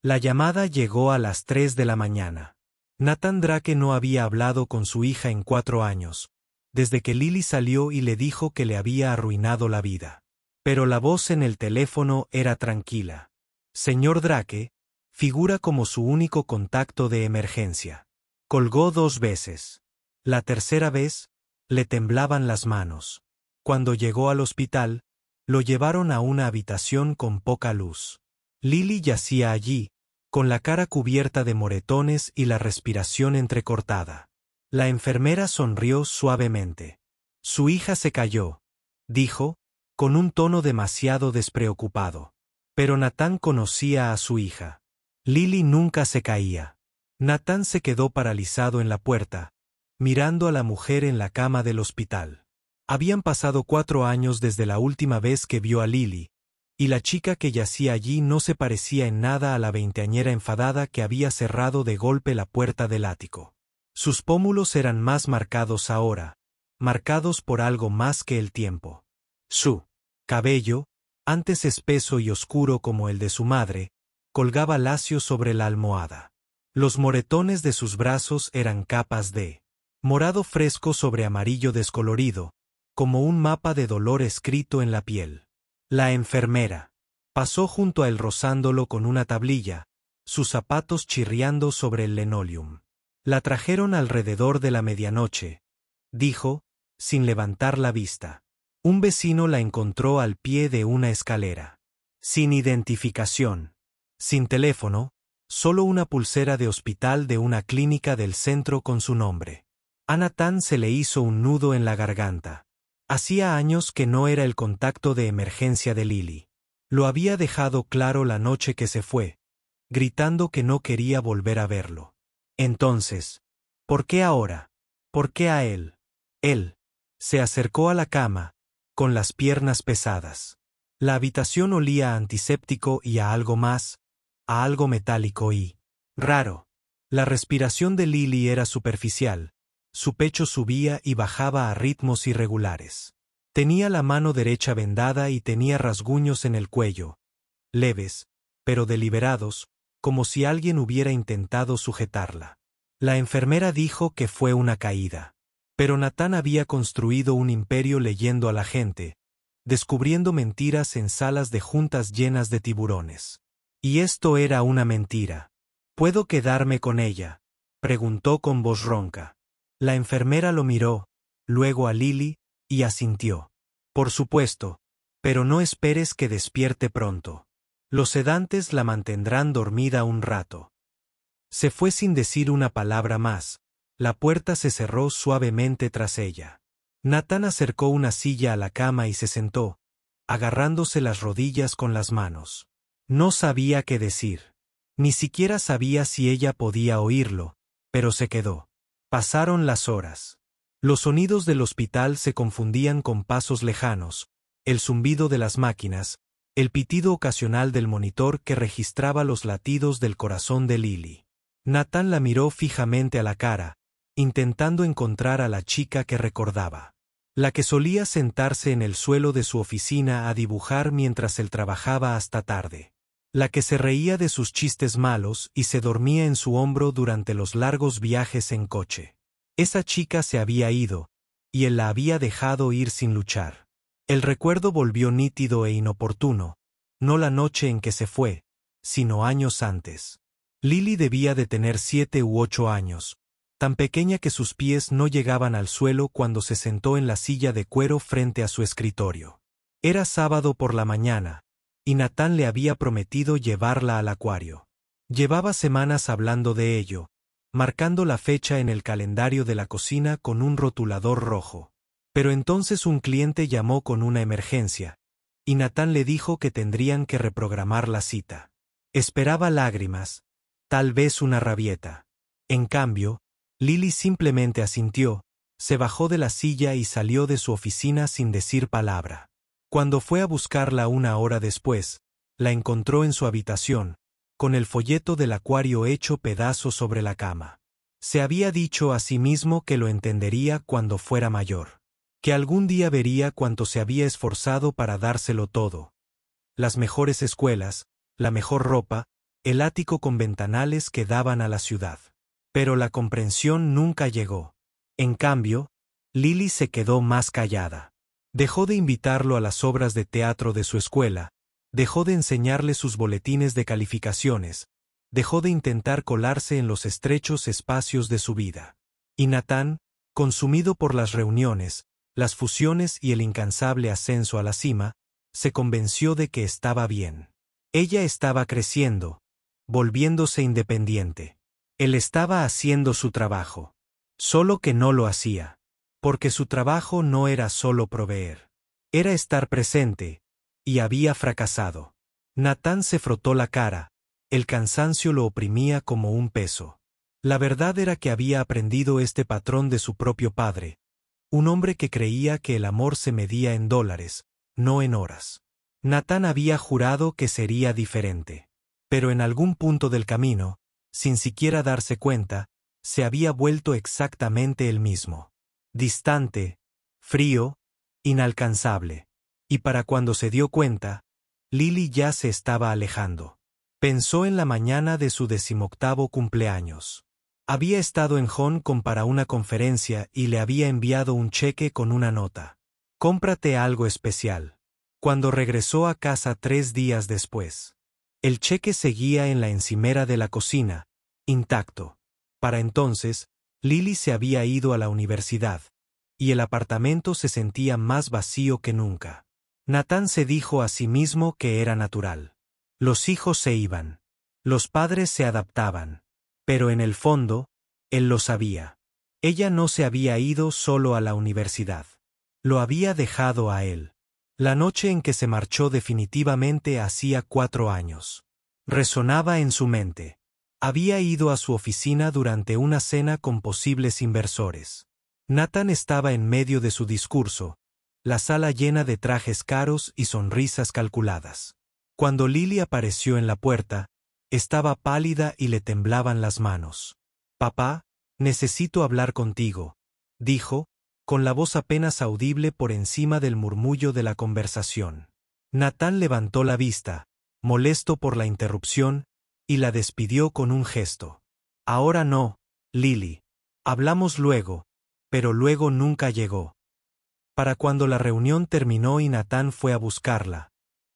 La llamada llegó a las 3 de la mañana. Nathan Drake no había hablado con su hija en 4 años, desde que Lily salió y le dijo que le había arruinado la vida. Pero la voz en el teléfono era tranquila. Señor Drake, figura como su único contacto de emergencia. Colgó 2 veces. La tercera vez, le temblaban las manos. Cuando llegó al hospital, lo llevaron a una habitación con poca luz. Lily yacía allí, con la cara cubierta de moretones y la respiración entrecortada. La enfermera sonrió suavemente. Su hija se cayó, dijo, con un tono demasiado despreocupado. Pero Nathan conocía a su hija. Lily nunca se caía. Nathan se quedó paralizado en la puerta, mirando a la mujer en la cama del hospital. Habían pasado 4 años desde la última vez que vio a Lily, y la chica que yacía allí no se parecía en nada a la veinteañera enfadada que había cerrado de golpe la puerta del ático. Sus pómulos eran más marcados ahora, marcados por algo más que el tiempo. Su cabello, antes espeso y oscuro como el de su madre, colgaba lacio sobre la almohada. Los moretones de sus brazos eran capas de morado fresco sobre amarillo descolorido, como un mapa de dolor escrito en la piel. La enfermera pasó junto a él rozándolo con una tablilla, sus zapatos chirriando sobre el linoleum. La trajeron alrededor de la medianoche, dijo, sin levantar la vista. Un vecino la encontró al pie de una escalera. Sin identificación, sin teléfono, solo una pulsera de hospital de una clínica del centro con su nombre. A Nathan se le hizo un nudo en la garganta. Hacía años que no era el contacto de emergencia de Lily. Lo había dejado claro la noche que se fue, gritando que no quería volver a verlo. Entonces, ¿por qué ahora? ¿Por qué a él? Él se acercó a la cama, con las piernas pesadas. La habitación olía a antiséptico y a algo más, a algo metálico y raro. La respiración de Lily era superficial. Su pecho subía y bajaba a ritmos irregulares. Tenía la mano derecha vendada y tenía rasguños en el cuello, leves, pero deliberados, como si alguien hubiera intentado sujetarla. La enfermera dijo que fue una caída. Pero Nathan había construido un imperio leyendo a la gente, descubriendo mentiras en salas de juntas llenas de tiburones. Y esto era una mentira. ¿Puedo quedarme con ella?, preguntó con voz ronca. La enfermera lo miró, luego a Lily, y asintió. Por supuesto, pero no esperes que despierte pronto. Los sedantes la mantendrán dormida un rato. Se fue sin decir una palabra más. La puerta se cerró suavemente tras ella. Nathan acercó una silla a la cama y se sentó, agarrándose las rodillas con las manos. No sabía qué decir. Ni siquiera sabía si ella podía oírlo, pero se quedó. Pasaron las horas. Los sonidos del hospital se confundían con pasos lejanos, el zumbido de las máquinas, el pitido ocasional del monitor que registraba los latidos del corazón de Lily. Nathan la miró fijamente a la cara, intentando encontrar a la chica que recordaba. La que solía sentarse en el suelo de su oficina a dibujar mientras él trabajaba hasta tarde. La que se reía de sus chistes malos y se dormía en su hombro durante los largos viajes en coche. Esa chica se había ido, y él la había dejado ir sin luchar. El recuerdo volvió nítido e inoportuno, no la noche en que se fue, sino años antes. Lily debía de tener 7 u 8 años, tan pequeña que sus pies no llegaban al suelo cuando se sentó en la silla de cuero frente a su escritorio. Era sábado por la mañana, y Nathan le había prometido llevarla al acuario. Llevaba semanas hablando de ello, marcando la fecha en el calendario de la cocina con un rotulador rojo. Pero entonces un cliente llamó con una emergencia, y Nathan le dijo que tendrían que reprogramar la cita. Esperaba lágrimas, tal vez una rabieta. En cambio, Lily simplemente asintió, se bajó de la silla y salió de su oficina sin decir palabra. Cuando fue a buscarla una hora después, la encontró en su habitación, con el folleto del acuario hecho pedazos sobre la cama. Se había dicho a sí mismo que lo entendería cuando fuera mayor. Que algún día vería cuánto se había esforzado para dárselo todo. Las mejores escuelas, la mejor ropa, el ático con ventanales que daban a la ciudad. Pero la comprensión nunca llegó. En cambio, Lily se quedó más callada. Dejó de invitarlo a las obras de teatro de su escuela, dejó de enseñarle sus boletines de calificaciones, dejó de intentar colarse en los estrechos espacios de su vida. Y Natán, consumido por las reuniones, las fusiones y el incansable ascenso a la cima, se convenció de que estaba bien. Ella estaba creciendo, volviéndose independiente. Él estaba haciendo su trabajo. Solo que no lo hacía. Porque su trabajo no era solo proveer. Era estar presente, y había fracasado. Natán se frotó la cara, el cansancio lo oprimía como un peso. La verdad era que había aprendido este patrón de su propio padre, un hombre que creía que el amor se medía en dólares, no en horas. Natán había jurado que sería diferente. Pero en algún punto del camino, sin siquiera darse cuenta, se había vuelto exactamente el mismo. Distante, frío, inalcanzable. Y para cuando se dio cuenta, Lily ya se estaba alejando. Pensó en la mañana de su 18º cumpleaños. Había estado en Hong Kong para una conferencia y le había enviado un cheque con una nota. Cómprate algo especial. Cuando regresó a casa 3 días después, el cheque seguía en la encimera de la cocina, intacto. Para entonces, Lily se había ido a la universidad, y el apartamento se sentía más vacío que nunca. Natán se dijo a sí mismo que era natural. Los hijos se iban. Los padres se adaptaban. Pero en el fondo, él lo sabía. Ella no se había ido solo a la universidad. Lo había dejado a él. La noche en que se marchó definitivamente hacía 4 años. Resonaba en su mente. Había ido a su oficina durante una cena con posibles inversores. Natán estaba en medio de su discurso, la sala llena de trajes caros y sonrisas calculadas. Cuando Lily apareció en la puerta, estaba pálida y le temblaban las manos. «Papá, necesito hablar contigo», dijo, con la voz apenas audible por encima del murmullo de la conversación. Natán levantó la vista, molesto por la interrupción, y la despidió con un gesto. «Ahora no, Lily. Hablamos luego», pero luego nunca llegó. Para cuando la reunión terminó y Natán fue a buscarla,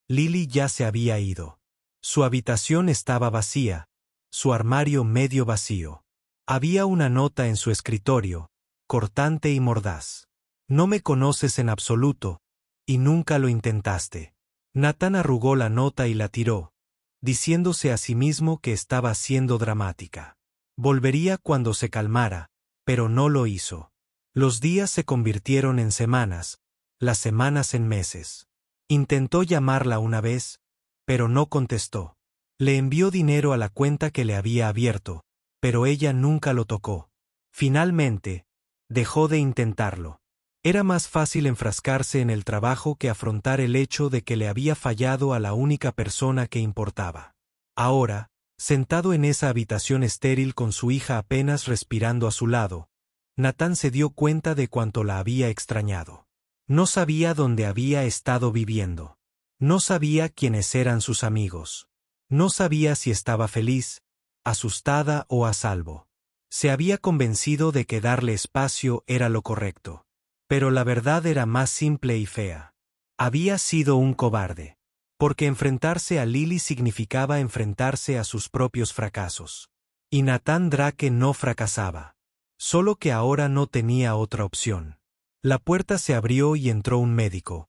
Lily ya se había ido. Su habitación estaba vacía, su armario medio vacío. Había una nota en su escritorio, cortante y mordaz. «No me conoces en absoluto, y nunca lo intentaste». Natán arrugó la nota y la tiró, diciéndose a sí mismo que estaba siendo dramática. Volvería cuando se calmara, pero no lo hizo. Los días se convirtieron en semanas, las semanas en meses. Intentó llamarla una vez, pero no contestó. Le envió dinero a la cuenta que le había abierto, pero ella nunca lo tocó. Finalmente, dejó de intentarlo. Era más fácil enfrascarse en el trabajo que afrontar el hecho de que le había fallado a la única persona que importaba. Ahora, sentado en esa habitación estéril con su hija apenas respirando a su lado, Natán se dio cuenta de cuánto la había extrañado. No sabía dónde había estado viviendo. No sabía quiénes eran sus amigos. No sabía si estaba feliz, asustada o a salvo. Se había convencido de que darle espacio era lo correcto. Pero la verdad era más simple y fea. Había sido un cobarde. Porque enfrentarse a Lily significaba enfrentarse a sus propios fracasos. Y Natán Drake no fracasaba. Solo que ahora no tenía otra opción. La puerta se abrió y entró un médico.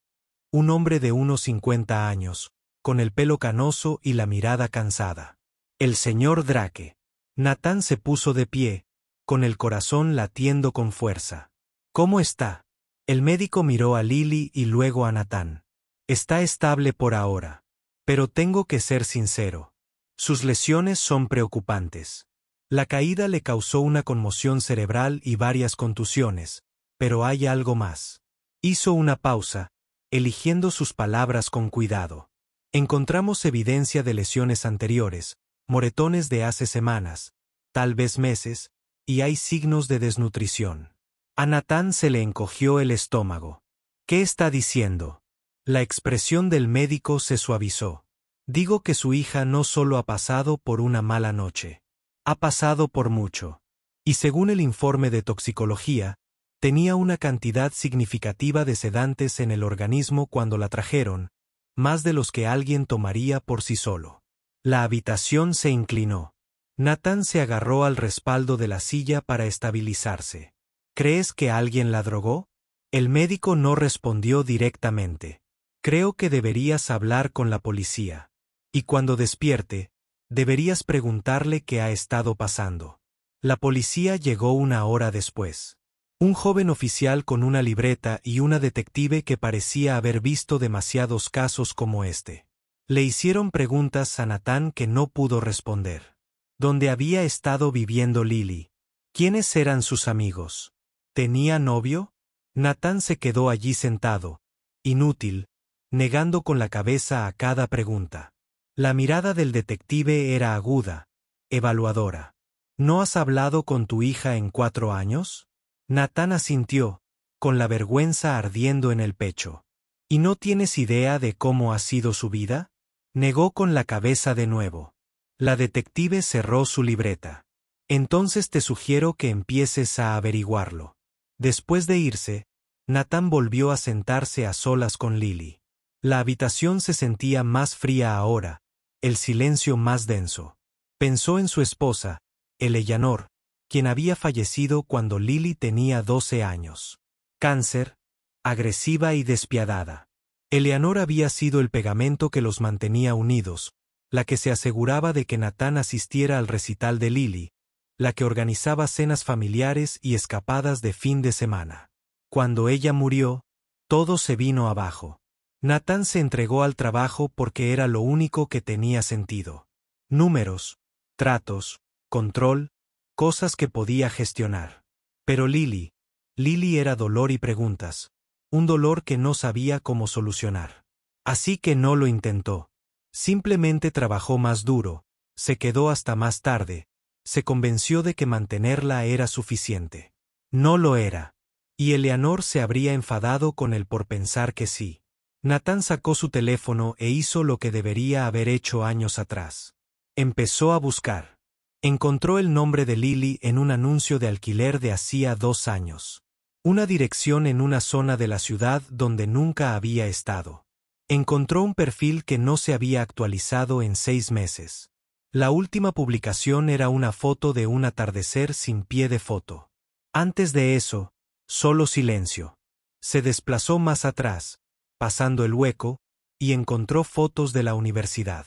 Un hombre de unos 50 años, con el pelo canoso y la mirada cansada. «El señor Drake». Natán se puso de pie, con el corazón latiendo con fuerza. «¿Cómo está?» El médico miró a Lily y luego a Natán. «Está estable por ahora. Pero tengo que ser sincero. Sus lesiones son preocupantes. La caída le causó una conmoción cerebral y varias contusiones, pero hay algo más». Hizo una pausa, eligiendo sus palabras con cuidado. «Encontramos evidencia de lesiones anteriores, moretones de hace semanas, tal vez meses, y hay signos de desnutrición». A Natán se le encogió el estómago. «¿Qué está diciendo?» La expresión del médico se suavizó. Digo que su hija no solo ha pasado por una mala noche. Ha pasado por mucho. Y según el informe de toxicología, tenía una cantidad significativa de sedantes en el organismo cuando la trajeron, más de los que alguien tomaría por sí solo. La habitación se inclinó. Nathan se agarró al respaldo de la silla para estabilizarse. ¿Crees que alguien la drogó? El médico no respondió directamente. Creo que deberías hablar con la policía. Y cuando despierte, deberías preguntarle qué ha estado pasando. La policía llegó una hora después. Un joven oficial con una libreta y una detective que parecía haber visto demasiados casos como este. Le hicieron preguntas a Nathan que no pudo responder. ¿Dónde había estado viviendo Lily? ¿Quiénes eran sus amigos? ¿Tenía novio? Nathan se quedó allí sentado, inútil, negando con la cabeza a cada pregunta. La mirada del detective era aguda, evaluadora. ¿No has hablado con tu hija en 4 años? Nathan asintió, con la vergüenza ardiendo en el pecho. ¿Y no tienes idea de cómo ha sido su vida? Negó con la cabeza de nuevo. La detective cerró su libreta. Entonces te sugiero que empieces a averiguarlo. Después de irse, Nathan volvió a sentarse a solas con Lily. La habitación se sentía más fría ahora, el silencio más denso. Pensó en su esposa, Eleanor, quien había fallecido cuando Lily tenía 12 años. Cáncer, agresiva y despiadada. Eleanor había sido el pegamento que los mantenía unidos, la que se aseguraba de que Nathan asistiera al recital de Lily, la que organizaba cenas familiares y escapadas de fin de semana. Cuando ella murió, todo se vino abajo. Nathan se entregó al trabajo porque era lo único que tenía sentido. Números, tratos, control, cosas que podía gestionar. Pero Lily era dolor y preguntas, un dolor que no sabía cómo solucionar. Así que no lo intentó. Simplemente trabajó más duro, se quedó hasta más tarde, se convenció de que mantenerla era suficiente. No lo era. Y Eleanor se habría enfadado con él por pensar que sí. Nathan sacó su teléfono e hizo lo que debería haber hecho años atrás. Empezó a buscar. Encontró el nombre de Lily en un anuncio de alquiler de hacía 2 años. Una dirección en una zona de la ciudad donde nunca había estado. Encontró un perfil que no se había actualizado en 6 meses. La última publicación era una foto de un atardecer sin pie de foto. Antes de eso, solo silencio. Se desplazó más atrás, pasando el hueco, y encontró fotos de la universidad.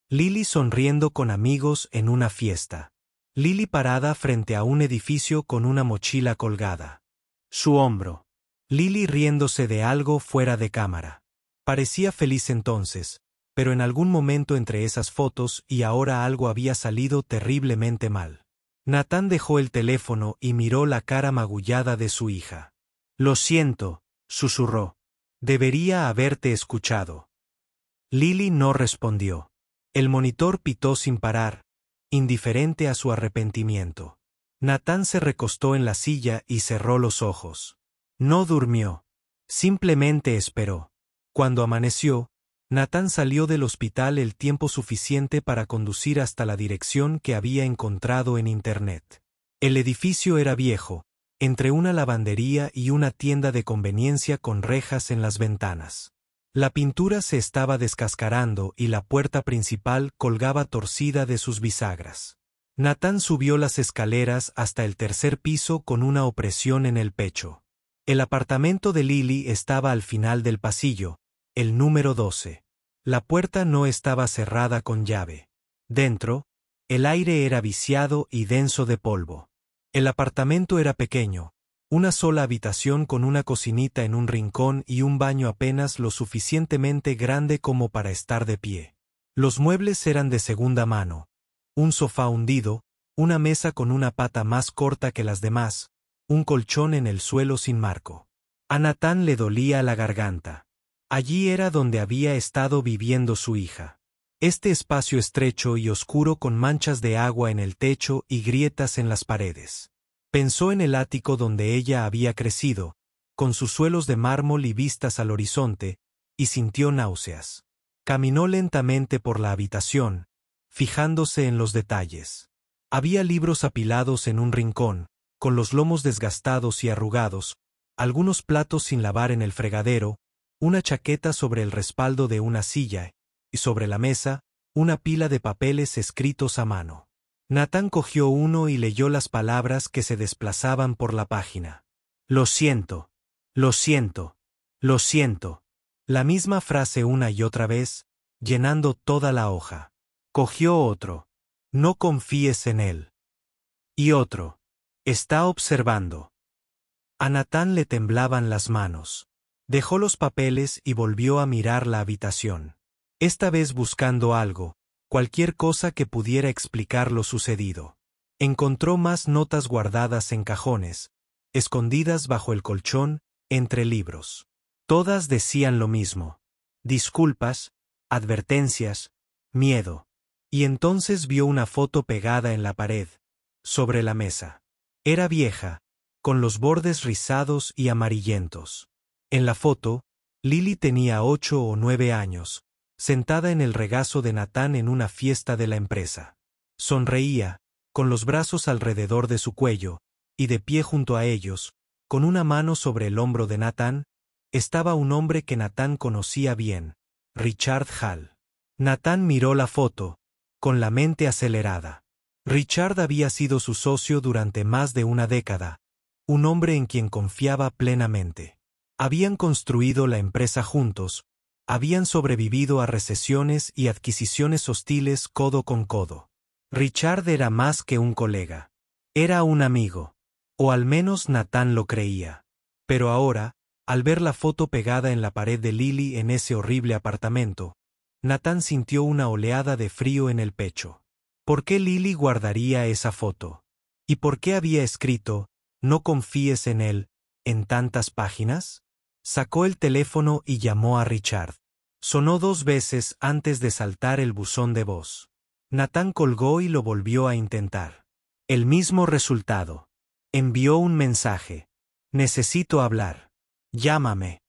Lily sonriendo con amigos en una fiesta. Lily parada frente a un edificio con una mochila colgada. Su hombro. Lily riéndose de algo fuera de cámara. Parecía feliz entonces, pero en algún momento entre esas fotos y ahora algo había salido terriblemente mal. Nathan dejó el teléfono y miró la cara magullada de su hija. Lo siento, susurró. Debería haberte escuchado. Lily no respondió. El monitor pitó sin parar, indiferente a su arrepentimiento. Nathan se recostó en la silla y cerró los ojos. No durmió. Simplemente esperó. Cuando amaneció, Nathan salió del hospital el tiempo suficiente para conducir hasta la dirección que había encontrado en Internet. El edificio era viejo, entre una lavandería y una tienda de conveniencia con rejas en las ventanas. La pintura se estaba descascarando y la puerta principal colgaba torcida de sus bisagras. Nathan subió las escaleras hasta el 3er piso con una opresión en el pecho. El apartamento de Lily estaba al final del pasillo, el número 12. La puerta no estaba cerrada con llave. Dentro, el aire era viciado y denso de polvo. El apartamento era pequeño, una sola habitación con una cocinita en un rincón y un baño apenas lo suficientemente grande como para estar de pie. Los muebles eran de segunda mano, un sofá hundido, una mesa con una pata más corta que las demás, un colchón en el suelo sin marco. A Nathan le dolía la garganta. Allí era donde había estado viviendo su hija. Este espacio estrecho y oscuro con manchas de agua en el techo y grietas en las paredes. Pensó en el ático donde ella había crecido, con sus suelos de mármol y vistas al horizonte, y sintió náuseas. Caminó lentamente por la habitación, fijándose en los detalles. Había libros apilados en un rincón, con los lomos desgastados y arrugados, algunos platos sin lavar en el fregadero, una chaqueta sobre el respaldo de una silla, y sobre la mesa, una pila de papeles escritos a mano. Nathan cogió uno y leyó las palabras que se desplazaban por la página. Lo siento, lo siento, lo siento. La misma frase una y otra vez, llenando toda la hoja. Cogió otro. No confíes en él. Y otro. Está observando. A Nathan le temblaban las manos. Dejó los papeles y volvió a mirar la habitación. Esta vez buscando algo, cualquier cosa que pudiera explicar lo sucedido. Encontró más notas guardadas en cajones, escondidas bajo el colchón, entre libros. Todas decían lo mismo. Disculpas, advertencias, miedo. Y entonces vio una foto pegada en la pared, sobre la mesa. Era vieja, con los bordes rizados y amarillentos. En la foto, Lily tenía 8 o 9 años, sentada en el regazo de Nathan en una fiesta de la empresa. Sonreía, con los brazos alrededor de su cuello, y de pie junto a ellos, con una mano sobre el hombro de Nathan, estaba un hombre que Nathan conocía bien, Richard Hall. Nathan miró la foto, con la mente acelerada. Richard había sido su socio durante más de una década, un hombre en quien confiaba plenamente. Habían construido la empresa juntos, habían sobrevivido a recesiones y adquisiciones hostiles codo con codo. Richard era más que un colega. Era un amigo. O al menos Nathan lo creía. Pero ahora, al ver la foto pegada en la pared de Lily en ese horrible apartamento, Nathan sintió una oleada de frío en el pecho. ¿Por qué Lily guardaría esa foto? ¿Y por qué había escrito, no confíes en él, en tantas páginas? Sacó el teléfono y llamó a Richard. Sonó 2 veces antes de saltar el buzón de voz. Nathan colgó y lo volvió a intentar. El mismo resultado. Envió un mensaje. Necesito hablar. Llámame.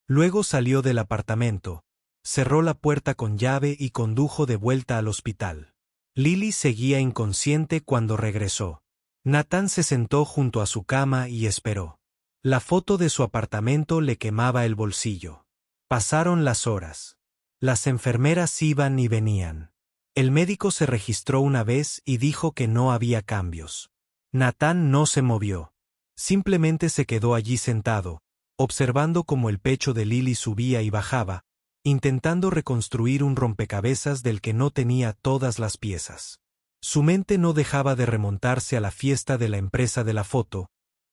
Luego salió del apartamento, cerró la puerta con llave y condujo de vuelta al hospital. Lily seguía inconsciente cuando regresó. Nathan se sentó junto a su cama y esperó. La foto de su apartamento le quemaba el bolsillo. Pasaron las horas. Las enfermeras iban y venían. El médico se registró una vez y dijo que no había cambios. Nathan no se movió. Simplemente se quedó allí sentado, observando cómo el pecho de Lily subía y bajaba, intentando reconstruir un rompecabezas del que no tenía todas las piezas. Su mente no dejaba de remontarse a la fiesta de la empresa de la foto,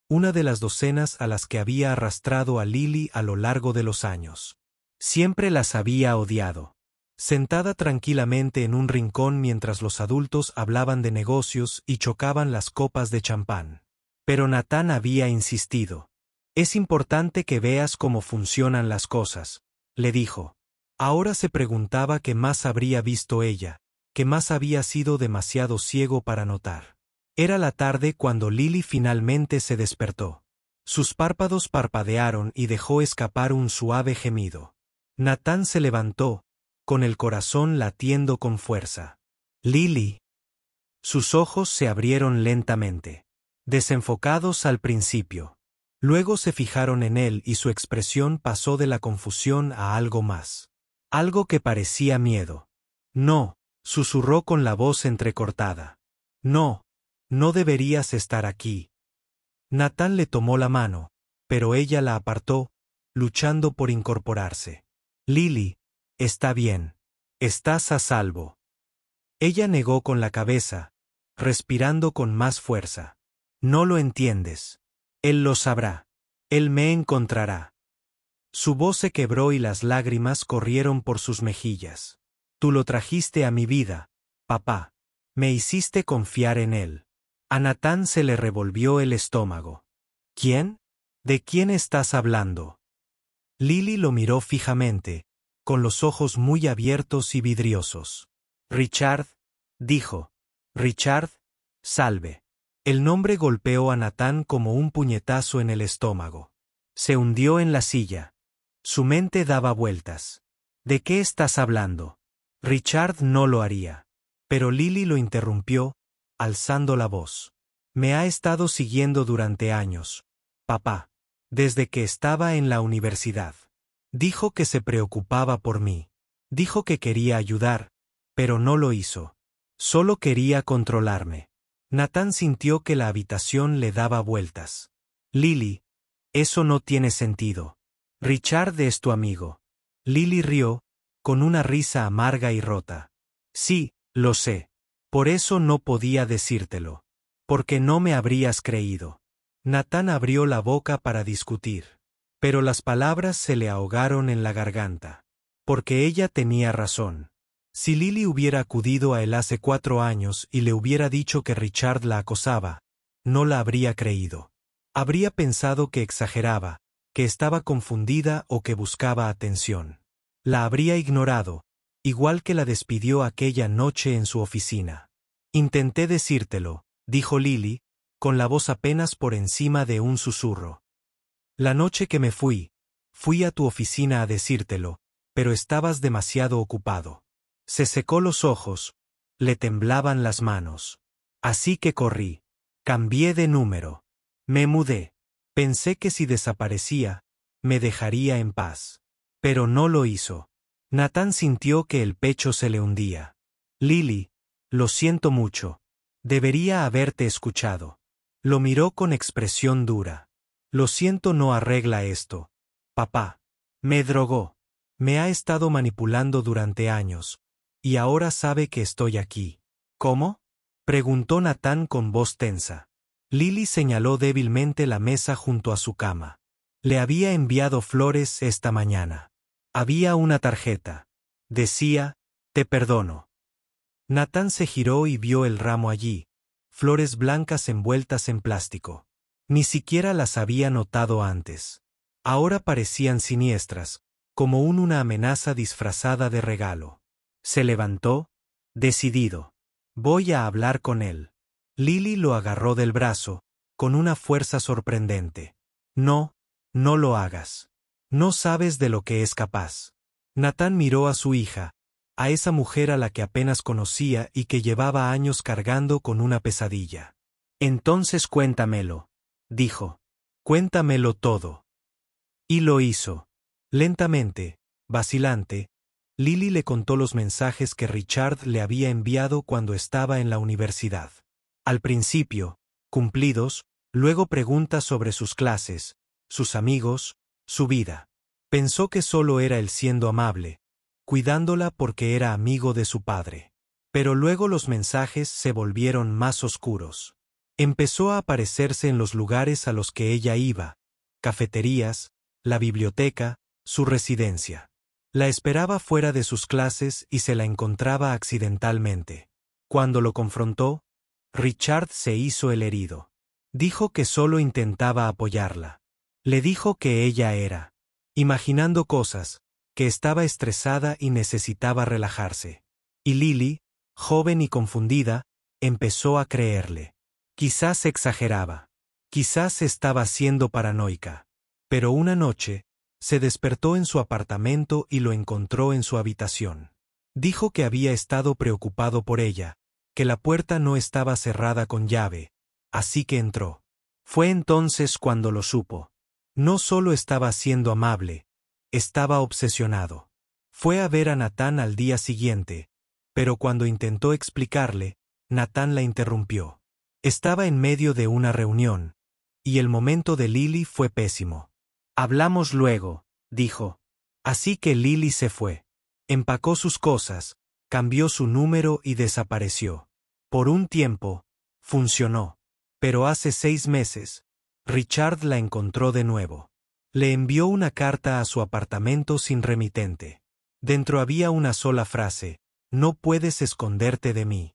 una de las docenas a las que había arrastrado a Lily a lo largo de los años. Siempre las había odiado. Sentada tranquilamente en un rincón mientras los adultos hablaban de negocios y chocaban las copas de champán. Pero Nathan había insistido. Es importante que veas cómo funcionan las cosas, le dijo. Ahora se preguntaba qué más habría visto ella, qué más había sido demasiado ciego para notar. Era la tarde cuando Lily finalmente se despertó. Sus párpados parpadearon y dejó escapar un suave gemido. Nathan se levantó, con el corazón latiendo con fuerza. Lily. Sus ojos se abrieron lentamente, desenfocados al principio. Luego se fijaron en él y su expresión pasó de la confusión a algo más. Algo que parecía miedo. No, susurró con la voz entrecortada. No, no deberías estar aquí. Nathan le tomó la mano, pero ella la apartó, luchando por incorporarse. Lily, está bien. Estás a salvo. Ella negó con la cabeza, respirando con más fuerza. No lo entiendes. Él lo sabrá. Él me encontrará. Su voz se quebró y las lágrimas corrieron por sus mejillas. Tú lo trajiste a mi vida, papá. Me hiciste confiar en él. A Nathan se le revolvió el estómago. ¿Quién? ¿De quién estás hablando? Lily lo miró fijamente, con los ojos muy abiertos y vidriosos. Richard, dijo. Richard, salve. El nombre golpeó a Nathan como un puñetazo en el estómago. Se hundió en la silla. Su mente daba vueltas. ¿De qué estás hablando? Richard no lo haría. Pero Lily lo interrumpió, alzando la voz. Me ha estado siguiendo durante años, papá. Desde que estaba en la universidad. Dijo que se preocupaba por mí. Dijo que quería ayudar, pero no lo hizo. Solo quería controlarme. Nathan sintió que la habitación le daba vueltas. Lily, eso no tiene sentido. Richard es tu amigo. Lily rió, con una risa amarga y rota. Sí, lo sé. Por eso no podía decírtelo. Porque no me habrías creído. Nathan abrió la boca para discutir. Pero las palabras se le ahogaron en la garganta. Porque ella tenía razón. Si Lily hubiera acudido a él hace 4 años y le hubiera dicho que Richard la acosaba, no la habría creído. Habría pensado que exageraba, que estaba confundida o que buscaba atención. La habría ignorado, igual que la despidió aquella noche en su oficina. Intenté decírtelo, dijo Lily, con la voz apenas por encima de un susurro. La noche que me fui a tu oficina a decírtelo, pero estabas demasiado ocupado. Se secó los ojos, le temblaban las manos. Así que corrí. Cambié de número. Me mudé. Pensé que si desaparecía, me dejaría en paz. Pero no lo hizo. Nathan sintió que el pecho se le hundía. Lily, lo siento mucho. Debería haberte escuchado. Lo miró con expresión dura. Lo siento, no arregla esto. Papá. Me drogó. Me ha estado manipulando durante años. Y ahora sabe que estoy aquí. ¿Cómo? Preguntó Nathan con voz tensa. Lily señaló débilmente la mesa junto a su cama. Le había enviado flores esta mañana. Había una tarjeta. Decía, te perdono. Nathan se giró y vio el ramo allí, flores blancas envueltas en plástico. Ni siquiera las había notado antes. Ahora parecían siniestras, como una amenaza disfrazada de regalo. Se levantó, decidido. Voy a hablar con él. Lily lo agarró del brazo, con una fuerza sorprendente. No, no lo hagas. No sabes de lo que es capaz. Nathan miró a su hija, a esa mujer a la que apenas conocía y que llevaba años cargando con una pesadilla. Entonces cuéntamelo, dijo. Cuéntamelo todo. Y lo hizo. Lentamente, vacilante, Lily le contó los mensajes que Richard le había enviado cuando estaba en la universidad. Al principio, cumplidos, luego preguntas sobre sus clases, sus amigos, su vida. Pensó que solo era él siendo amable, cuidándola porque era amigo de su padre. Pero luego los mensajes se volvieron más oscuros. Empezó a aparecerse en los lugares a los que ella iba, cafeterías, la biblioteca, su residencia. La esperaba fuera de sus clases y se la encontraba accidentalmente. Cuando lo confrontó, Richard se hizo el herido. Dijo que solo intentaba apoyarla. Le dijo que ella era, imaginando cosas, que estaba estresada y necesitaba relajarse. Y Lily, joven y confundida, empezó a creerle. Quizás exageraba. Quizás estaba siendo paranoica. Pero una noche, se despertó en su apartamento y lo encontró en su habitación. Dijo que había estado preocupado por ella, que la puerta no estaba cerrada con llave, así que entró. Fue entonces cuando lo supo. No solo estaba siendo amable, estaba obsesionado. Fue a ver a Nathan al día siguiente, pero cuando intentó explicarle, Nathan la interrumpió. Estaba en medio de una reunión, y el momento de Lily fue pésimo. Hablamos luego, dijo. Así que Lily se fue. Empacó sus cosas, cambió su número y desapareció. Por un tiempo, funcionó. Pero hace 6 meses, Richard la encontró de nuevo. Le envió una carta a su apartamento sin remitente. Dentro había una sola frase: no puedes esconderte de mí.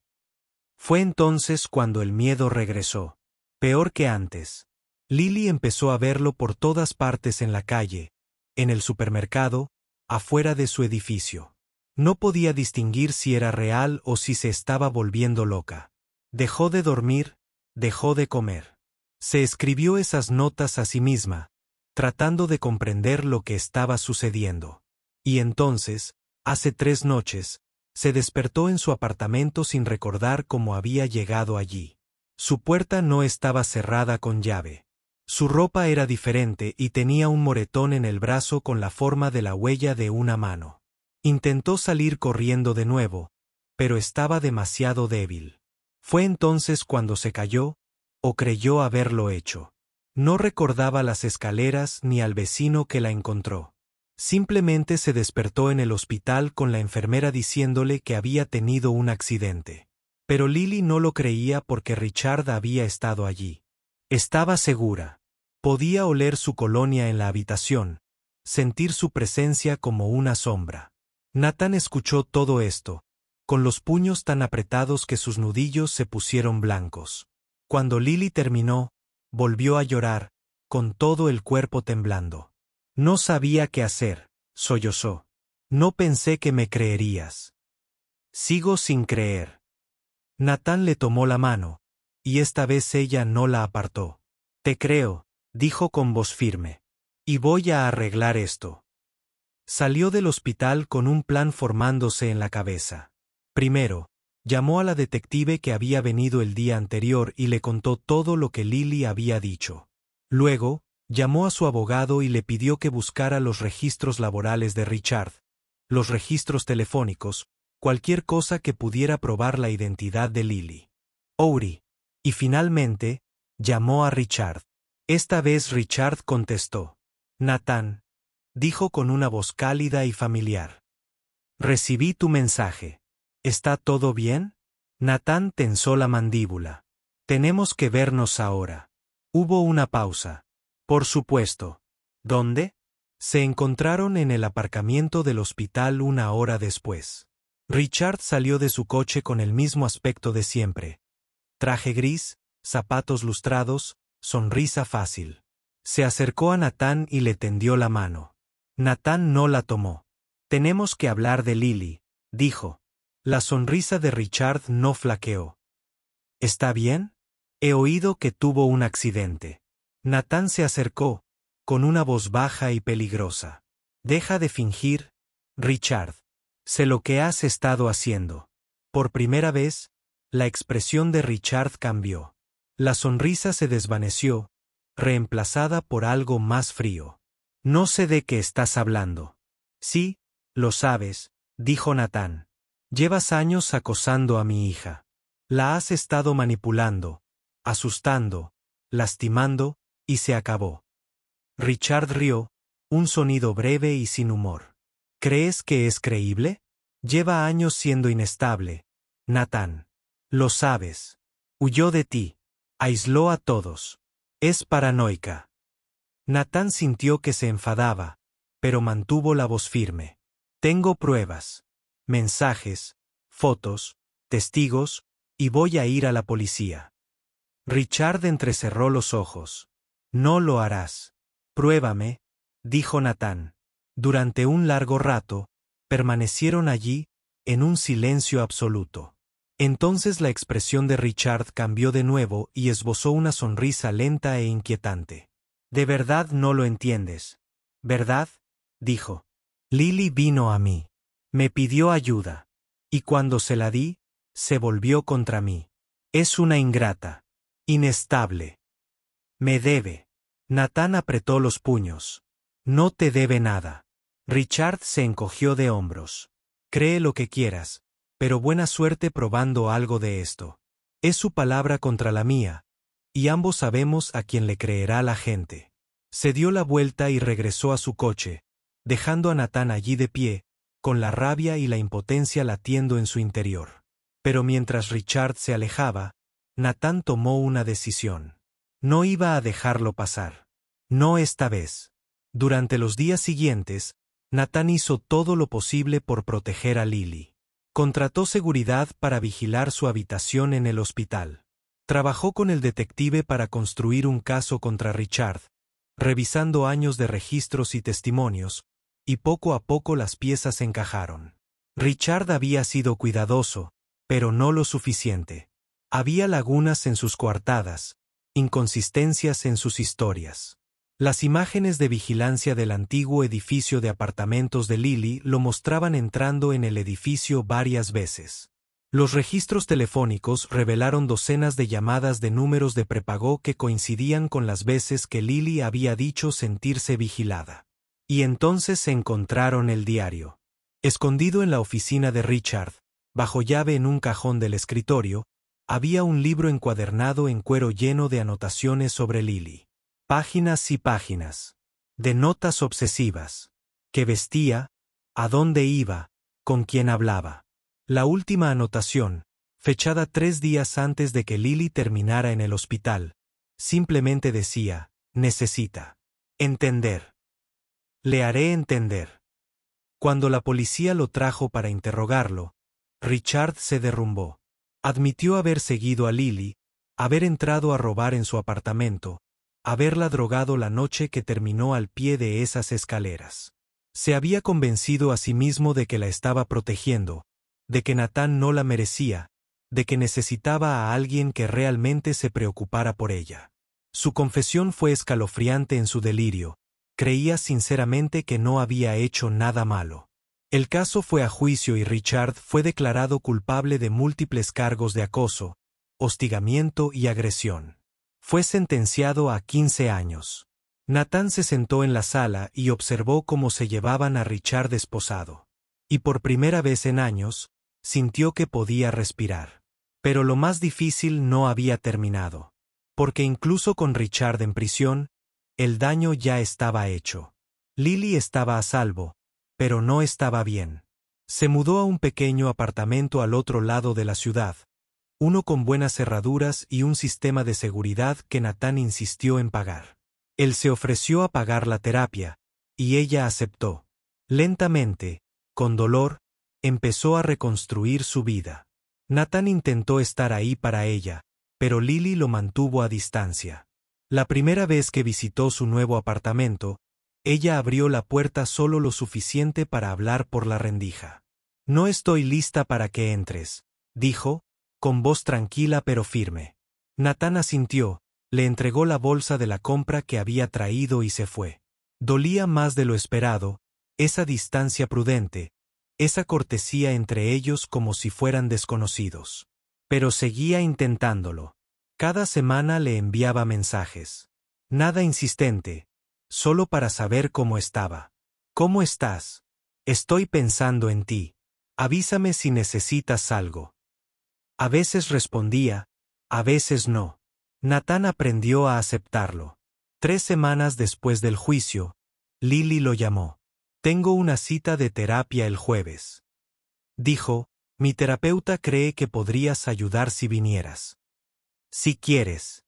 Fue entonces cuando el miedo regresó. Peor que antes. Lily empezó a verlo por todas partes en la calle, en el supermercado, afuera de su edificio. No podía distinguir si era real o si se estaba volviendo loca. Dejó de dormir, dejó de comer. Se escribió esas notas a sí misma, tratando de comprender lo que estaba sucediendo. Y entonces, Hace 3 noches, se despertó en su apartamento sin recordar cómo había llegado allí. Su puerta no estaba cerrada con llave. Su ropa era diferente y tenía un moretón en el brazo con la forma de la huella de una mano. Intentó salir corriendo de nuevo, pero estaba demasiado débil. Fue entonces cuando se cayó, o creyó haberlo hecho. No recordaba las escaleras ni al vecino que la encontró. Simplemente se despertó en el hospital con la enfermera diciéndole que había tenido un accidente. Pero Lily no lo creía porque Richard había estado allí. Estaba segura. Podía oler su colonia en la habitación, sentir su presencia como una sombra. Nathan escuchó todo esto, con los puños tan apretados que sus nudillos se pusieron blancos. Cuando Lily terminó, volvió a llorar, con todo el cuerpo temblando. No sabía qué hacer, sollozó. No pensé que me creerías. Sigo sin creer. Nathan le tomó la mano, y esta vez ella no la apartó. Te creo, dijo con voz firme. Y voy a arreglar esto. Salió del hospital con un plan formándose en la cabeza. Primero, llamó a la detective que había venido el día anterior y le contó todo lo que Lily había dicho. Luego, llamó a su abogado y le pidió que buscara los registros laborales de Richard, los registros telefónicos, cualquier cosa que pudiera probar la identidad de Lily. Oury. Y finalmente, llamó a Richard. Esta vez Richard contestó. Nathan, dijo con una voz cálida y familiar. Recibí tu mensaje. ¿Está todo bien? Nathan tensó la mandíbula. Tenemos que vernos ahora. Hubo una pausa. Por supuesto. ¿Dónde? Se encontraron en el aparcamiento del hospital 1 hora después. Richard salió de su coche con el mismo aspecto de siempre. Traje gris, zapatos lustrados, sonrisa fácil. Se acercó a Nathan y le tendió la mano. Nathan no la tomó. Tenemos que hablar de Lily, dijo. La sonrisa de Richard no flaqueó. ¿Está bien? He oído que tuvo un accidente. Nathan se acercó, con una voz baja y peligrosa. Deja de fingir, Richard. Sé lo que has estado haciendo. Por primera vez, la expresión de Richard cambió. La sonrisa se desvaneció, reemplazada por algo más frío. No sé de qué estás hablando. Sí, lo sabes, dijo Nathan. Llevas años acosando a mi hija. La has estado manipulando, asustando, lastimando, y se acabó. Richard rió, un sonido breve y sin humor. ¿Crees que es creíble? Lleva años siendo inestable, Nathan. Lo sabes. Huyó de ti. Aisló a todos. Es paranoica. Nathan sintió que se enfadaba, pero mantuvo la voz firme. Tengo pruebas. Mensajes, fotos, testigos, y voy a ir a la policía. Richard entrecerró los ojos. No lo harás. Pruébame, dijo Nathan. Durante un largo rato, permanecieron allí, en un silencio absoluto. Entonces la expresión de Richard cambió de nuevo y esbozó una sonrisa lenta e inquietante. De verdad no lo entiendes, ¿verdad? Dijo. Lily vino a mí. Me pidió ayuda. Y cuando se la di, se volvió contra mí. Es una ingrata. Inestable. Me debe. Nathan apretó los puños. No te debe nada. Richard se encogió de hombros. Cree lo que quieras, pero buena suerte probando algo de esto. Es su palabra contra la mía, y ambos sabemos a quién le creerá la gente. Se dio la vuelta y regresó a su coche, dejando a Nathan allí de pie, con la rabia y la impotencia latiendo en su interior. Pero mientras Richard se alejaba, Nathan tomó una decisión. No iba a dejarlo pasar. No esta vez. Durante los días siguientes, Nathan hizo todo lo posible por proteger a Lily. Contrató seguridad para vigilar su habitación en el hospital. Trabajó con el detective para construir un caso contra Richard, revisando años de registros y testimonios, y poco a poco las piezas encajaron. Richard había sido cuidadoso, pero no lo suficiente. Había lagunas en sus coartadas, inconsistencias en sus historias. Las imágenes de vigilancia del antiguo edificio de apartamentos de Lily lo mostraban entrando en el edificio varias veces. Los registros telefónicos revelaron docenas de llamadas de números de prepago que coincidían con las veces que Lily había dicho sentirse vigilada. Y entonces encontraron el diario. Escondido en la oficina de Richard, bajo llave en un cajón del escritorio, había un libro encuadernado en cuero lleno de anotaciones sobre Lily. Páginas y páginas. De notas obsesivas. Qué vestía, a dónde iba, con quién hablaba. La última anotación, fechada 3 días antes de que Lily terminara en el hospital, simplemente decía, necesita entender. Le haré entender. Cuando la policía lo trajo para interrogarlo, Richard se derrumbó. Admitió haber seguido a Lily, haber entrado a robar en su apartamento, haberla drogado la noche que terminó al pie de esas escaleras. Se había convencido a sí mismo de que la estaba protegiendo, de que Nathan no la merecía, de que necesitaba a alguien que realmente se preocupara por ella. Su confesión fue escalofriante en su delirio. Creía sinceramente que no había hecho nada malo. El caso fue a juicio y Richard fue declarado culpable de múltiples cargos de acoso, hostigamiento y agresión. Fue sentenciado a 15 años. Nathan se sentó en la sala y observó cómo se llevaban a Richard esposado. Y por primera vez en años, sintió que podía respirar. Pero lo más difícil no había terminado. Porque incluso con Richard en prisión, el daño ya estaba hecho. Lily estaba a salvo, pero no estaba bien. Se mudó a un pequeño apartamento al otro lado de la ciudad, uno con buenas cerraduras y un sistema de seguridad que Nathan insistió en pagar. Él se ofreció a pagar la terapia, y ella aceptó. Lentamente, con dolor, empezó a reconstruir su vida. Nathan intentó estar ahí para ella, pero Lily lo mantuvo a distancia. La primera vez que visitó su nuevo apartamento, ella abrió la puerta solo lo suficiente para hablar por la rendija. No estoy lista para que entres, dijo, con voz tranquila pero firme. Nathan asintió, le entregó la bolsa de la compra que había traído y se fue. Dolía más de lo esperado, esa distancia prudente, esa cortesía entre ellos como si fueran desconocidos. Pero seguía intentándolo. Cada semana le enviaba mensajes. Nada insistente, solo para saber cómo estaba. ¿Cómo estás? Estoy pensando en ti. Avísame si necesitas algo. A veces respondía, a veces no. Nathan aprendió a aceptarlo. 3 semanas después del juicio, Lily lo llamó. Tengo una cita de terapia el jueves. Dijo, mi terapeuta cree que podrías ayudar si vinieras. Si quieres.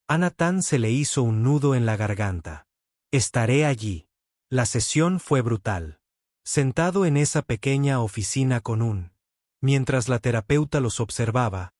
A Nathan se le hizo un nudo en la garganta. Estaré allí. La sesión fue brutal. Sentado en esa pequeña oficina mientras la terapeuta los observaba,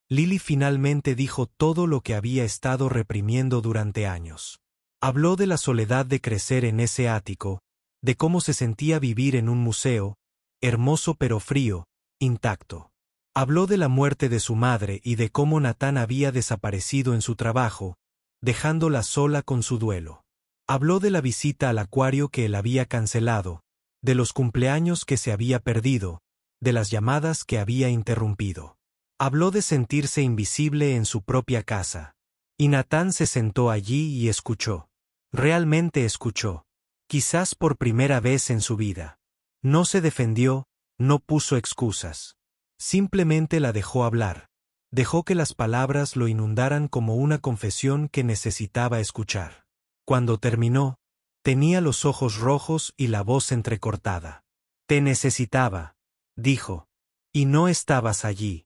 Lily finalmente dijo todo lo que había estado reprimiendo durante años. Habló de la soledad de crecer en ese ático, de cómo se sentía vivir en un museo, hermoso pero frío, intacto. Habló de la muerte de su madre y de cómo Nathan había desaparecido en su trabajo, dejándola sola con su duelo. Habló de la visita al acuario que él había cancelado, de los cumpleaños que se había perdido, de las llamadas que había interrumpido. Habló de sentirse invisible en su propia casa. Y Nathan se sentó allí y escuchó. Realmente escuchó. Quizás por primera vez en su vida. No se defendió, no puso excusas. Simplemente la dejó hablar. Dejó que las palabras lo inundaran como una confesión que necesitaba escuchar. Cuando terminó, tenía los ojos rojos y la voz entrecortada. Te necesitaba, dijo. Y no estabas allí.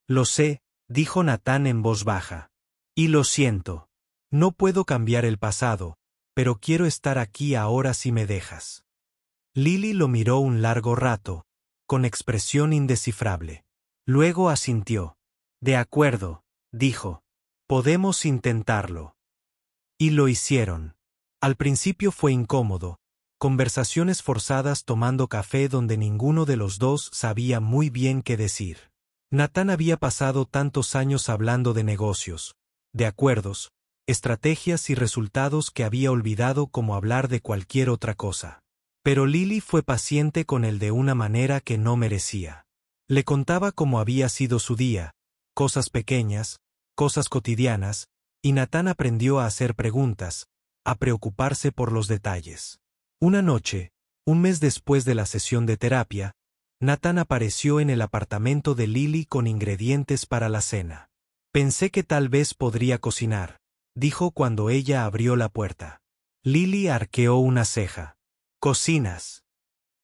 Lo sé, dijo Nathan en voz baja. Y lo siento. No puedo cambiar el pasado, pero quiero estar aquí ahora si me dejas. Lily lo miró un largo rato, con expresión indescifrable. Luego asintió. De acuerdo, dijo. Podemos intentarlo. Y lo hicieron. Al principio fue incómodo, conversaciones forzadas tomando café donde ninguno de los dos sabía muy bien qué decir. Nathan había pasado tantos años hablando de negocios, de acuerdos, estrategias y resultados que había olvidado como hablar de cualquier otra cosa. Pero Lily fue paciente con él de una manera que no merecía. Le contaba cómo había sido su día, cosas pequeñas, cosas cotidianas, y Natán aprendió a hacer preguntas, a preocuparse por los detalles. Una noche, un mes después de la sesión de terapia, Natán apareció en el apartamento de Lily con ingredientes para la cena. Pensé que tal vez podría cocinar, dijo cuando ella abrió la puerta. Lily arqueó una ceja. ¿Cocinas?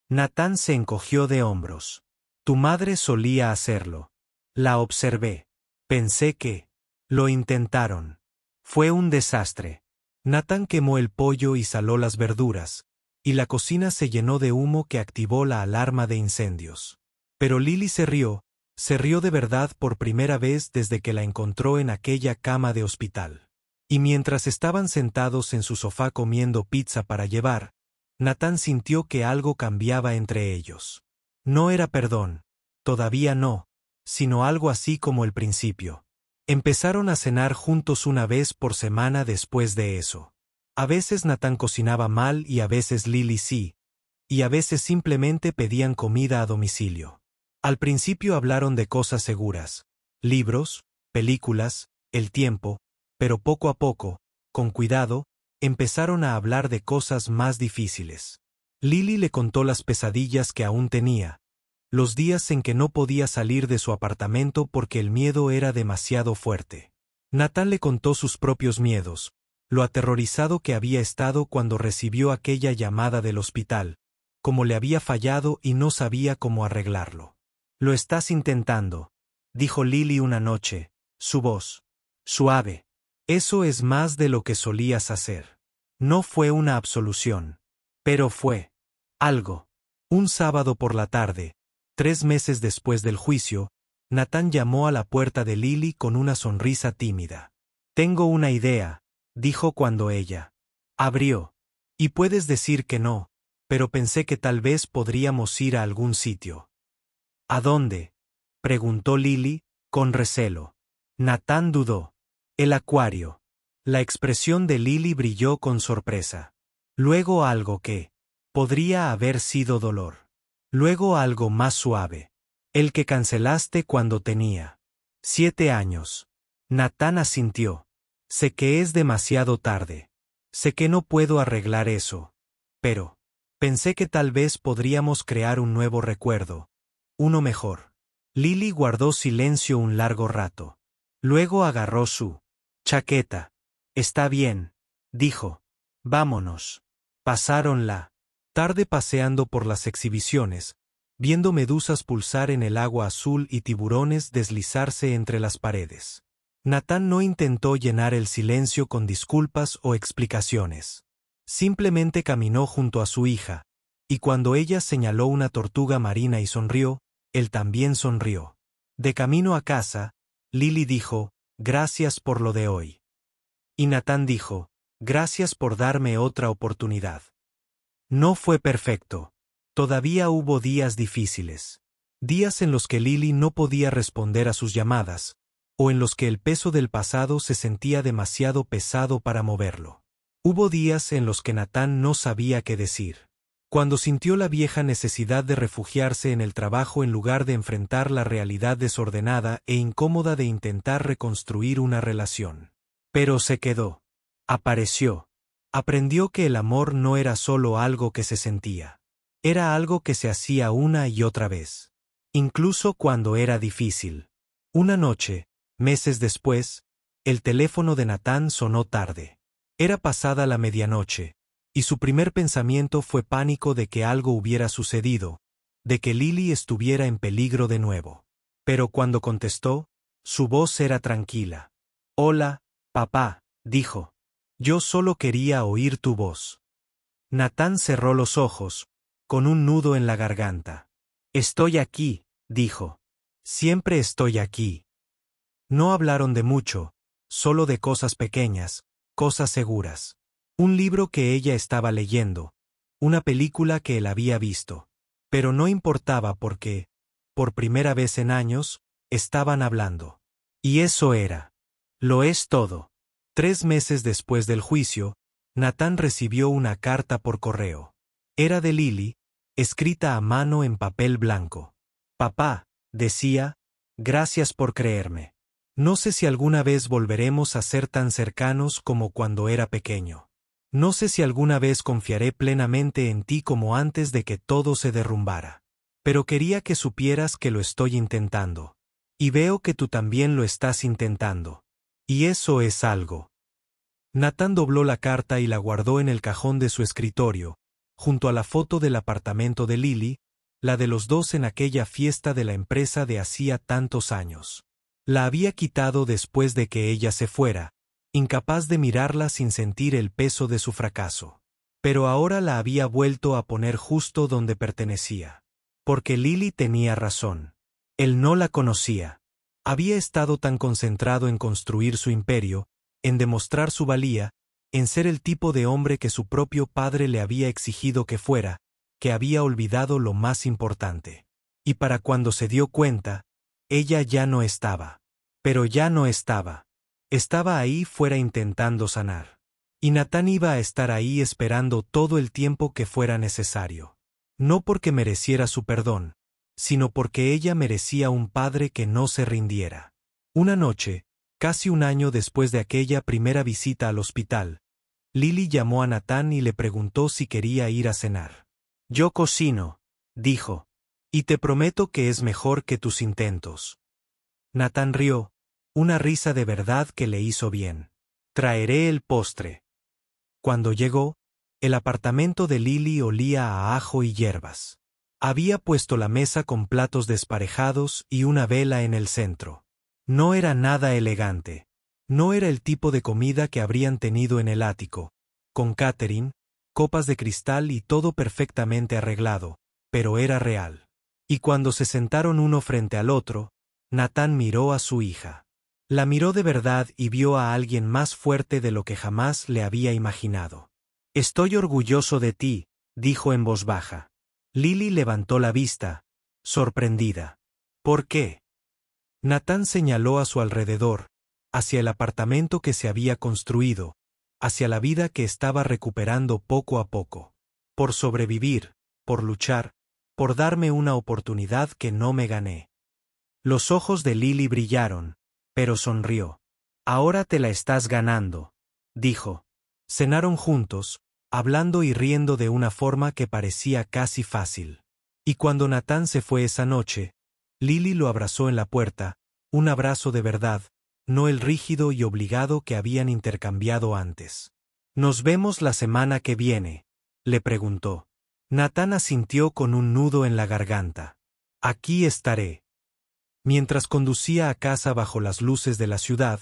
Natán se encogió de hombros. Tu madre solía hacerlo. La observé. Pensé que... Lo intentaron. Fue un desastre. Natán quemó el pollo y saló las verduras, y la cocina se llenó de humo que activó la alarma de incendios. Pero Lily se rió de verdad por primera vez desde que la encontró en aquella cama de hospital. Y mientras estaban sentados en su sofá comiendo pizza para llevar, Natán sintió que algo cambiaba entre ellos. No era perdón, todavía no, sino algo así como el principio. Empezaron a cenar juntos una vez por semana después de eso. A veces Natán cocinaba mal y a veces Lily sí, y a veces simplemente pedían comida a domicilio. Al principio hablaron de cosas seguras, libros, películas, el tiempo, pero poco a poco, con cuidado, empezaron a hablar de cosas más difíciles. Lily le contó las pesadillas que aún tenía, los días en que no podía salir de su apartamento porque el miedo era demasiado fuerte. Natán le contó sus propios miedos, lo aterrorizado que había estado cuando recibió aquella llamada del hospital, cómo le había fallado y no sabía cómo arreglarlo. Lo estás intentando, dijo Lily una noche, su voz suave. Eso es más de lo que solías hacer. No fue una absolución. Pero fue algo. Un sábado por la tarde, 3 meses después del juicio, Natán llamó a la puerta de Lily con una sonrisa tímida. Tengo una idea, dijo cuando ella abrió. Y puedes decir que no, pero pensé que tal vez podríamos ir a algún sitio. ¿A dónde? Preguntó Lily, con recelo. Natán dudó. El acuario. La expresión de Lily brilló con sorpresa. Luego algo que podría haber sido dolor. Luego algo más suave. El que cancelaste cuando tenía 7 años. Natán asintió. Sé que es demasiado tarde. Sé que no puedo arreglar eso. Pero pensé que tal vez podríamos crear un nuevo recuerdo. Uno mejor. Lily guardó silencio un largo rato. Luego agarró su chaqueta. Está bien, dijo. Vámonos. Pasaron la tarde paseando por las exhibiciones, viendo medusas pulsar en el agua azul y tiburones deslizarse entre las paredes. Natán no intentó llenar el silencio con disculpas o explicaciones. Simplemente caminó junto a su hija, y cuando ella señaló una tortuga marina y sonrió, él también sonrió. De camino a casa, Lily dijo, gracias por lo de hoy. Y Natán dijo, gracias por darme otra oportunidad. No fue perfecto. Todavía hubo días difíciles. Días en los que Lily no podía responder a sus llamadas, o en los que el peso del pasado se sentía demasiado pesado para moverlo. Hubo días en los que Natán no sabía qué decir. Cuando sintió la vieja necesidad de refugiarse en el trabajo en lugar de enfrentar la realidad desordenada e incómoda de intentar reconstruir una relación. Pero se quedó. Apareció. Aprendió que el amor no era solo algo que se sentía. Era algo que se hacía una y otra vez. Incluso cuando era difícil. Una noche, meses después, el teléfono de Natán sonó tarde. Era pasada la medianoche, y su primer pensamiento fue pánico de que algo hubiera sucedido, de que Lily estuviera en peligro de nuevo. Pero cuando contestó, su voz era tranquila. Hola, papá, dijo. Yo solo quería oír tu voz. Natán cerró los ojos, con un nudo en la garganta. Estoy aquí, dijo. Siempre estoy aquí. No hablaron de mucho, solo de cosas pequeñas, cosas seguras. Un libro que ella estaba leyendo, una película que él había visto. Pero no importaba porque, por primera vez en años, estaban hablando. Y eso era. Lo es todo. 3 meses después del juicio, Natán recibió una carta por correo. Era de Lily, escrita a mano en papel blanco. Papá, decía, gracias por creerme. No sé si alguna vez volveremos a ser tan cercanos como cuando era pequeño. No sé si alguna vez confiaré plenamente en ti como antes de que todo se derrumbara. Pero quería que supieras que lo estoy intentando. Y veo que tú también lo estás intentando. Y eso es algo. Natán dobló la carta y la guardó en el cajón de su escritorio, junto a la foto del apartamento de Lily, la de los dos en aquella fiesta de la empresa de hacía tantos años. La había quitado después de que ella se fuera, incapaz de mirarla sin sentir el peso de su fracaso. Pero ahora la había vuelto a poner justo donde pertenecía. Porque Lily tenía razón. Él no la conocía. Había estado tan concentrado en construir su imperio, en demostrar su valía, en ser el tipo de hombre que su propio padre le había exigido que fuera, que había olvidado lo más importante. Y para cuando se dio cuenta, ella ya no estaba. Pero ya no estaba. Estaba ahí fuera intentando sanar. Y Natán iba a estar ahí esperando todo el tiempo que fuera necesario. No porque mereciera su perdón, sino porque ella merecía un padre que no se rindiera. Una noche, casi un año después de aquella primera visita al hospital, Lily llamó a Natán y le preguntó si quería ir a cenar. Yo cocino, dijo, y te prometo que es mejor que tus intentos. Natán rió, una risa de verdad que le hizo bien. Traeré el postre. Cuando llegó, el apartamento de Lily olía a ajo y hierbas. Había puesto la mesa con platos desparejados y una vela en el centro. No era nada elegante. No era el tipo de comida que habrían tenido en el ático, con catering, copas de cristal y todo perfectamente arreglado, pero era real. Y cuando se sentaron uno frente al otro, Natán miró a su hija. La miró de verdad y vio a alguien más fuerte de lo que jamás le había imaginado. Estoy orgulloso de ti, dijo en voz baja. Lily levantó la vista, sorprendida. ¿Por qué? Natán señaló a su alrededor, hacia el apartamento que se había construido, hacia la vida que estaba recuperando poco a poco. Por sobrevivir, por luchar, por darme una oportunidad que no me gané. Los ojos de Lily brillaron, pero sonrió. Ahora te la estás ganando, dijo. Cenaron juntos, hablando y riendo de una forma que parecía casi fácil. Y cuando Natán se fue esa noche, Lily lo abrazó en la puerta, un abrazo de verdad, no el rígido y obligado que habían intercambiado antes. ¿Nos vemos la semana que viene?, le preguntó. Natán asintió con un nudo en la garganta. Aquí estaré. Mientras conducía a casa bajo las luces de la ciudad,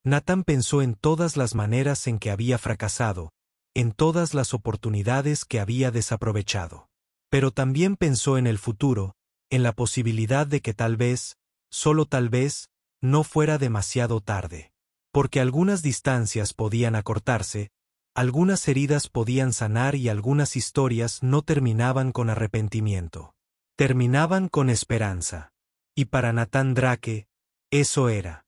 Natán pensó en todas las maneras en que había fracasado, en todas las oportunidades que había desaprovechado. Pero también pensó en el futuro, en la posibilidad de que tal vez, solo tal vez, no fuera demasiado tarde. Porque algunas distancias podían acortarse, algunas heridas podían sanar y algunas historias no terminaban con arrepentimiento. Terminaban con esperanza. Y para Natán Drake, eso era.